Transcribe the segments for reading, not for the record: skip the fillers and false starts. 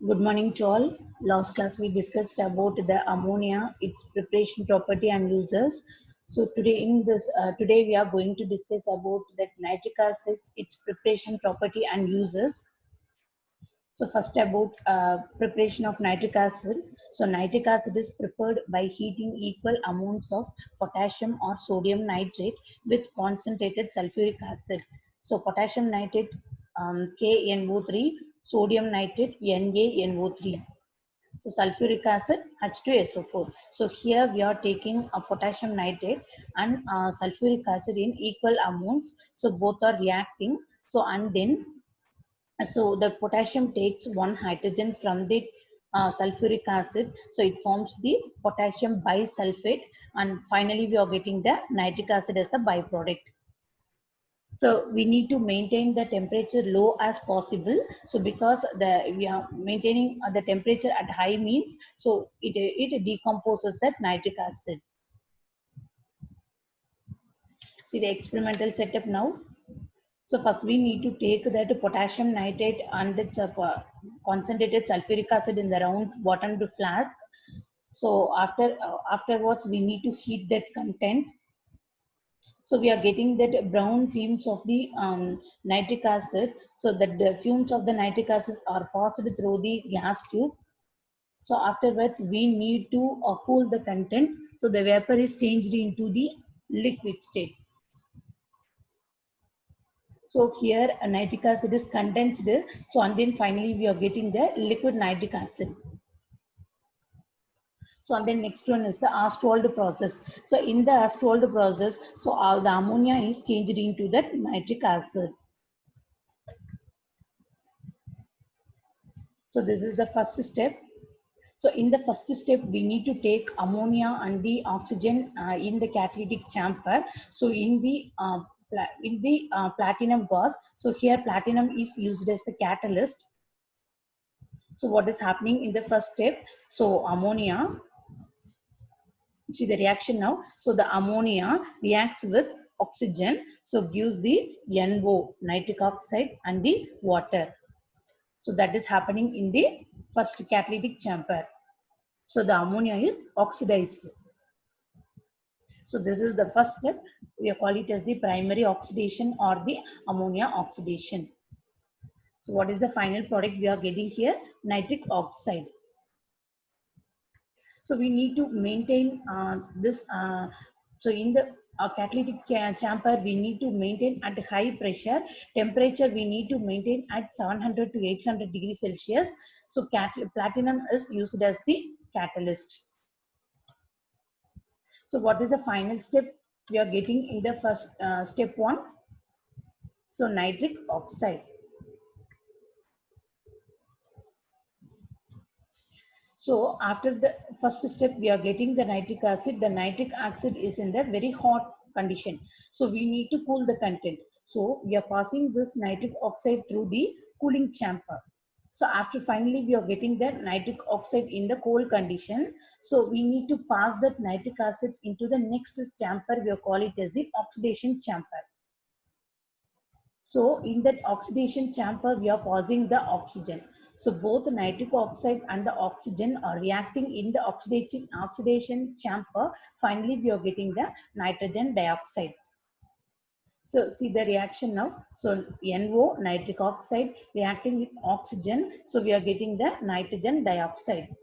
Good morning to all. Last class we discussed about the ammonia, its preparation property and uses. So today we are going to discuss about that nitric acid, its preparation property and uses. So first about preparation of nitric acid. So nitric acid is prepared by heating equal amounts of potassium or sodium nitrate with concentrated sulfuric acid. So potassium nitrate KNO3, sodium nitrate NaNO3. So sulfuric acid H2SO4. So here we are taking a potassium nitrate and sulfuric acid in equal amounts. So both are reacting. So the potassium takes one hydrogen from the sulfuric acid, so it forms the potassium bisulfate, and finally we are getting the nitric acid as the byproduct. So we need to maintain the temperature low as possible. So because we are maintaining the temperature at high means, so it decomposes that nitric acid. See the experimental setup now. So first we need to take that potassium nitrate and the concentrated sulfuric acid in the round bottomed flask. So afterwards we need to heat that content. So we are getting that brown fumes of the nitric acid. So that the fumes of the nitric acid are passed through the glass tube. So afterwards we need to cool the content. So the vapor is changed into the liquid state. So here a nitric acid is condensed. So and then finally we are getting the liquid nitric acid. So and then next one is the Ostwald process. So in the Ostwald process, so all the ammonia is changed into that nitric acid. So this is the first step. So in the first step, we need to take ammonia and the oxygen in the catalytic chamber. So in the platinum gas, so here platinum is used as the catalyst. So what is happening in the first step? So ammonia, see the reaction now. So the ammonia reacts with oxygen, so gives the NO, nitric oxide, and the water. So that is happening in the first catalytic chamber. So the ammonia is oxidized. So this is the first step. We call it as the primary oxidation or the ammonia oxidation. So what is the final product we are getting here? Nitric oxide. So we need to maintain this. So in the catalytic chamber, we need to maintain at high pressure. Temperature we need to maintain at 700 to 800 degrees Celsius. So platinum is used as the catalyst. So what is the final step we are getting in the first step one? So nitric oxide. So after the first step, we are getting the nitric acid. The nitric acid is in the very hot condition. So we need to cool the content. So we are passing this nitric oxide through the cooling chamber. So after finally we are getting the nitric oxide in the cold condition. So we need to pass that nitric acid into the next chamber. We call it as the oxidation chamber. So in that oxidation chamber, we are passing the oxygen. So both the nitric oxide and the oxygen are reacting in the oxidation chamber. Finally, we are getting the nitrogen dioxide. So see the reaction now. So NO, nitric oxide, reacting with oxygen. So we are getting the nitrogen dioxide.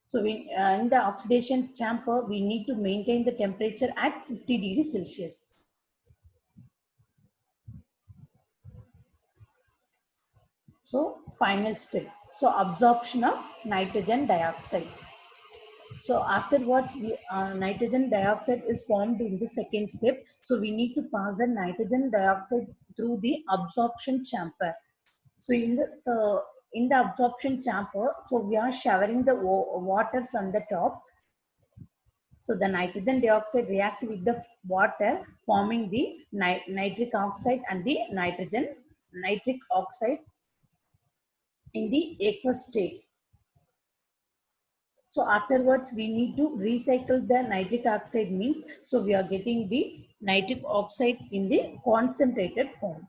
So in the oxidation chamber, we need to maintain the temperature at 50 degrees Celsius. So final step. So absorption of nitrogen dioxide. So afterwards, nitrogen dioxide is formed in the second step. So we need to pass the nitrogen dioxide through the absorption chamber. So in the absorption chamber, so we are showering the water from the top. So the nitrogen dioxide react with the water, forming the nitric oxide and the nitric oxide in the aqueous state. So afterwards, we need to recycle the nitric oxide means, so we are getting the nitric oxide in the concentrated form.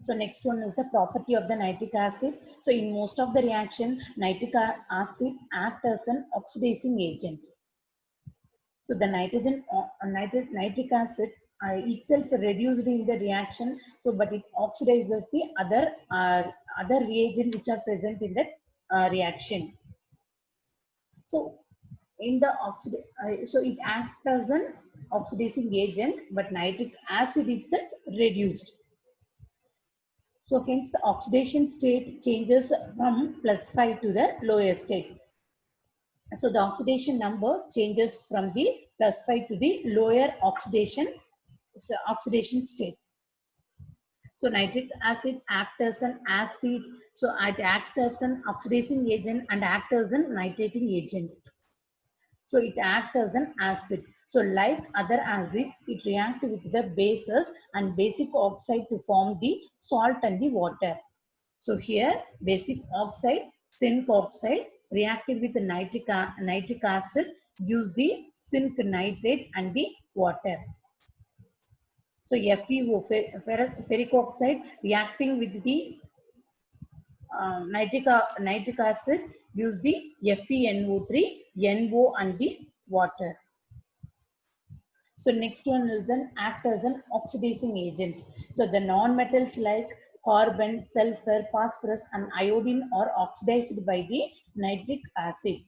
So next one is the property of the nitric acid. So in most of the reaction, nitric acid acts as an oxidizing agent. So the nitric acid itself reduced in the reaction. So but it oxidizes the other reagent which are present in that reaction. So in the so it acts as an oxidizing agent, but nitric acid itself reduced. So hence the oxidation state changes from +5 to the lower state. So the oxidation number changes from the +5 to the lower oxidation state. So nitric acid acts as an acid. So it acts as an oxidizing agent and acts as a nitrating agent. So it acts as an acid. So like other acids, it reacts with the bases and basic oxide to form the salt and the water. So here basic oxide, zinc oxide reacted with the nitric acid, use the zinc nitrate and the water. So FeO, ferric oxide reacting with the nitric acid, use the FeNO3, NO and the water. So next one is an act as an oxidizing agent. So the non-metals like carbon, sulfur, phosphorus and iodine are oxidized by the nitric acid.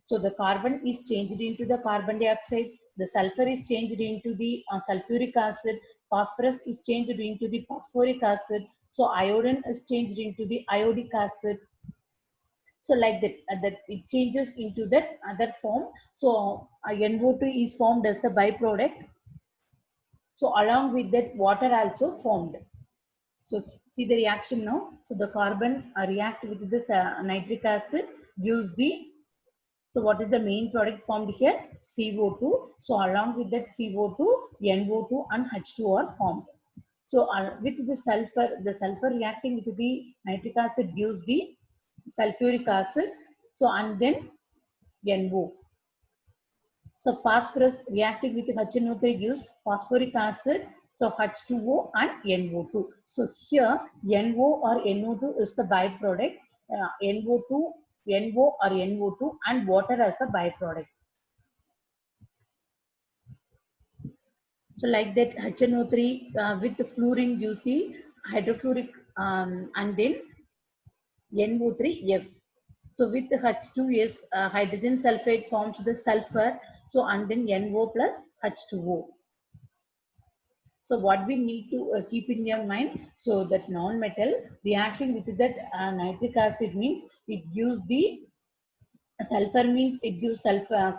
So the carbon is changed into the carbon dioxide, the sulfur is changed into the sulfuric acid, phosphorus is changed into the phosphoric acid, so iodine is changed into the iodic acid. So like that it changes into that other form. So NO2 is formed as the byproduct. So along with that water also formed. So see the reaction now. So the carbon react with this nitric acid, gives the, so what is the main product formed here? CO2. So along with that CO2, NO2 and H2 are formed. So with the sulfur reacting with the nitric acid gives the sulfuric acid. So and then NO. So phosphorus reacting with HNO3 gives phosphoric acid. So H2O and NO2. So here NO or NO2 is the byproduct. NO2, NO or NO2 and water as the byproduct. So like that HNO3 with the fluorine gives the hydrofluoric and then NO3F. So with the H2S, hydrogen sulfide forms the sulfur. So and then NO plus H2O. So what we need to keep in your mind, so that non-metal reacting with that nitric acid means it gives the sulfur, means it gives sulfur,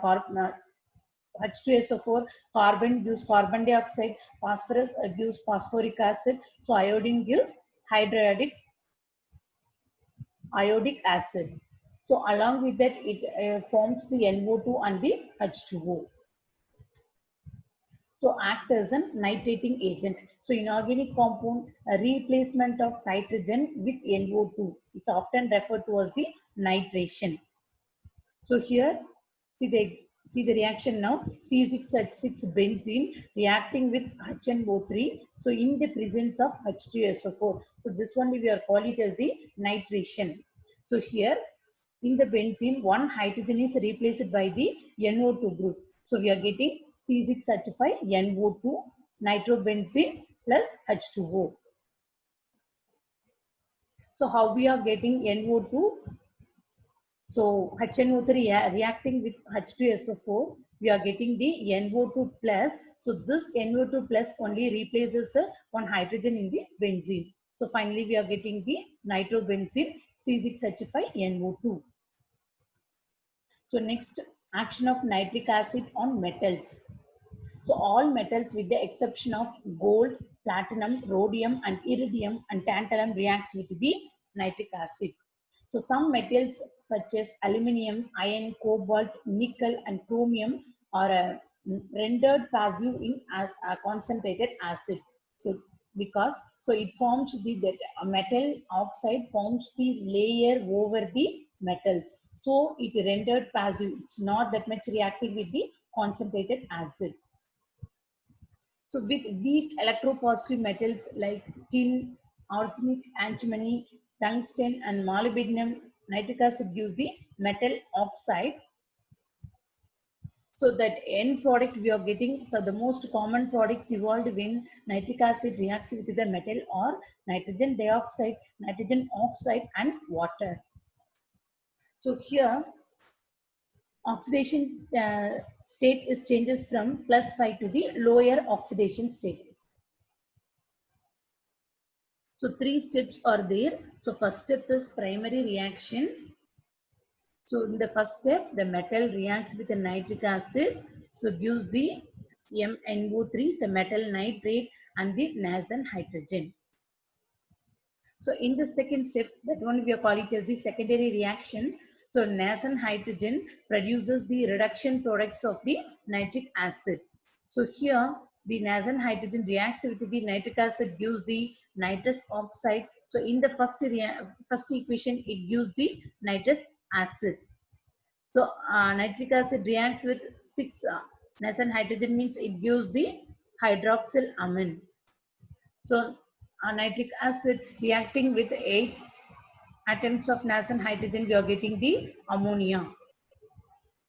H2SO4, carbon gives carbon dioxide, phosphorus gives phosphoric acid, so iodine gives iodic acid. So along with that it forms the NO2 and the H2O. So act as a nitrating agent. So inorganic compound, a replacement of nitrogen with NO2 is often referred to as the nitration. So here, see the reaction now. C6H6 benzene reacting with HNO3. So in the presence of H2SO4. So this one we are calling it as the nitration. So here in the benzene, one hydrogen is replaced by the NO2 group. So we are getting C6H5 NO2 nitrobenzene plus H2O. So how we are getting NO2? So HNO3 reacting with H2SO4, we are getting the NO2 plus. So this NO2 plus only replaces one hydrogen in the benzene. So finally we are getting the nitrobenzene C6H5NO2. So next, action of nitric acid on metals. So all metals with the exception of gold, platinum, rhodium and iridium and tantalum reacts with the nitric acid. So some metals such as aluminium, iron, cobalt, nickel and chromium are rendered passive in a concentrated acid. So because it forms that metal oxide forms the layer over the metals. So it rendered passive. It's not that much reactive with the concentrated acid. So with weak electropositive metals like tin, arsenic, antimony, tungsten, and molybdenum. Nitric acid gives the metal oxide. So that end product we are getting, so the most common products evolved when nitric acid reacts with the metal or nitrogen dioxide, nitrogen oxide, and water. So here oxidation state is changes from +5 to the lower oxidation state. So three steps are there. So first step is primary reaction. So in the first step, the metal reacts with the nitric acid, so gives the MnO3, so metal nitrate, and the Nassen hydrogen. So in the second step, that one we are calling it as the secondary reaction. So Nassen hydrogen produces the reduction products of the nitric acid. So here the Nassen hydrogen reacts with the nitric acid, gives the nitrous oxide. So in the first equation, it gives the nitrous acid. So nitric acid reacts with 6 Nassen hydrogen, means it gives the hydroxyl amine. So nitric acid reacting with 8 atoms of Nassen hydrogen, we are getting the ammonia.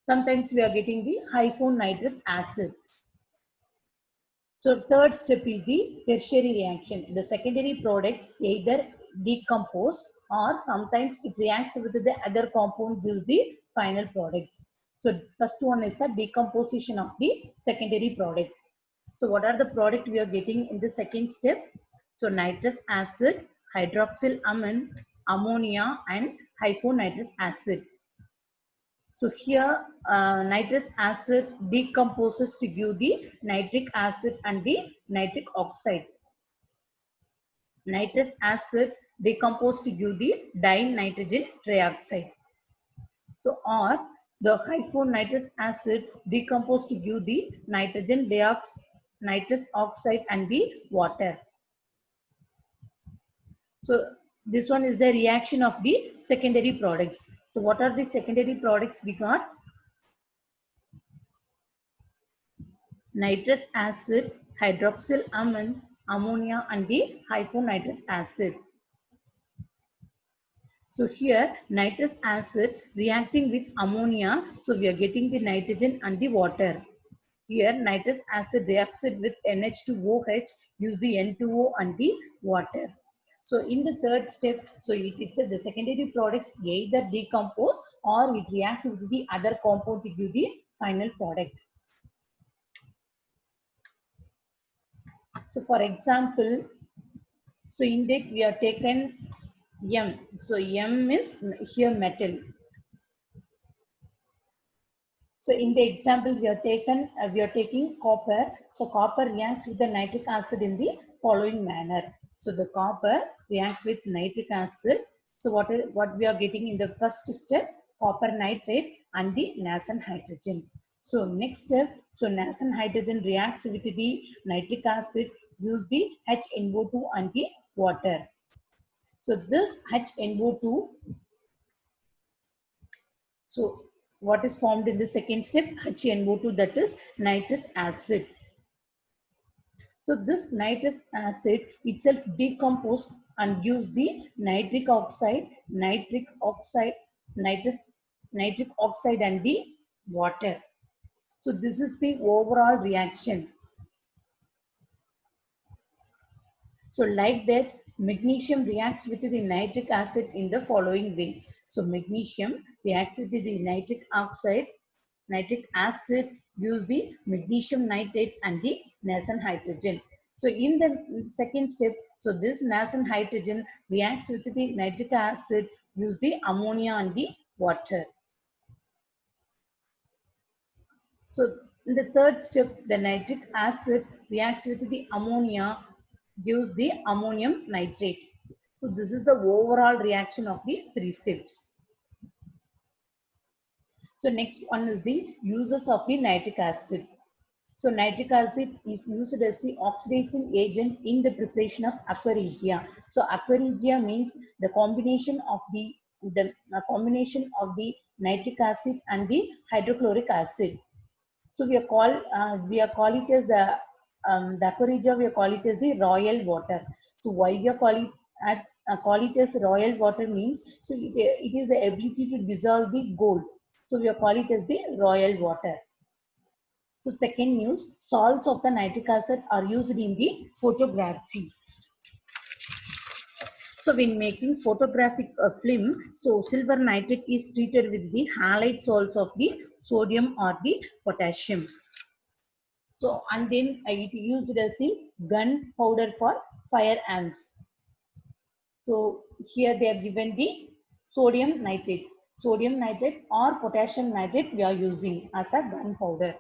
Sometimes we are getting the hyponitrous acid. So third step is the tertiary reaction. The secondary products either decompose or sometimes it reacts with the other compound, gives the final products. So first one is the decomposition of the secondary product. So what are the product we are getting in the second step? So nitrous acid, hydroxyl amine, ammonia, and hyponitrous acid. So here nitrous acid decomposes to give the nitric acid and the nitric oxide. Nitrous acid decomposes to give the dinitrogen trioxide. So or the hyponitrous acid decomposes to give the nitrogen dioxide, nitrous oxide, and the water. So this one is the reaction of the secondary products. So what are the secondary products we got? Nitrous acid, hydroxyl amine, ammonia, and the hyponitrous acid. So here nitrous acid reacting with ammonia, so we are getting the nitrogen and the water. Here nitrous acid reacts with NH2OH, use the N2O and the water. So in the third step, so it says the secondary products either decompose or it reacts with the other compound to give the final product. So for example, so in that we are taken M. So M is here metal. So in the example we are taking copper. So copper reacts with the nitric acid in the following manner. So the copper reacts with nitric acid. So what we are getting in the first step, copper nitrate and the Nassen hydrogen. So next step, so Nassen hydrogen reacts with the nitric acid, use the HNO2 and the water. So this HNO2, so what is formed in the second step? HNO2, that is nitrous acid. So this nitrous acid itself decomposes and gives the nitric oxide, nitric oxide and the water. So this is the overall reaction. So like that, magnesium reacts with the nitric acid in the following way. So magnesium reacts with the nitric acid, gives the magnesium nitrate and the Nassen hydrogen. So in the second step, so this Nassen hydrogen reacts with the nitric acid, gives the ammonia and the water. So in the third step, the nitric acid reacts with the ammonia, gives the ammonium nitrate. So this is the overall reaction of the three steps. So next one is the uses of the nitric acid. So nitric acid is used as the oxidizing agent in the preparation of aqua regia. So aqua regia means the combination of the nitric acid and the hydrochloric acid. So we call it as the aqua regia, we call it as the royal water. So why we are calling call it as royal water means, so it is the ability to dissolve the gold. So we call it as the royal water. So second news, salts of the nitric acid are used in the photography. So when making photographic film, so silver nitrate is treated with the halide salts of the sodium or the potassium. So and then it used as the gunpowder for firearms. So here they are given the sodium nitrate or potassium nitrate we are using as a gunpowder.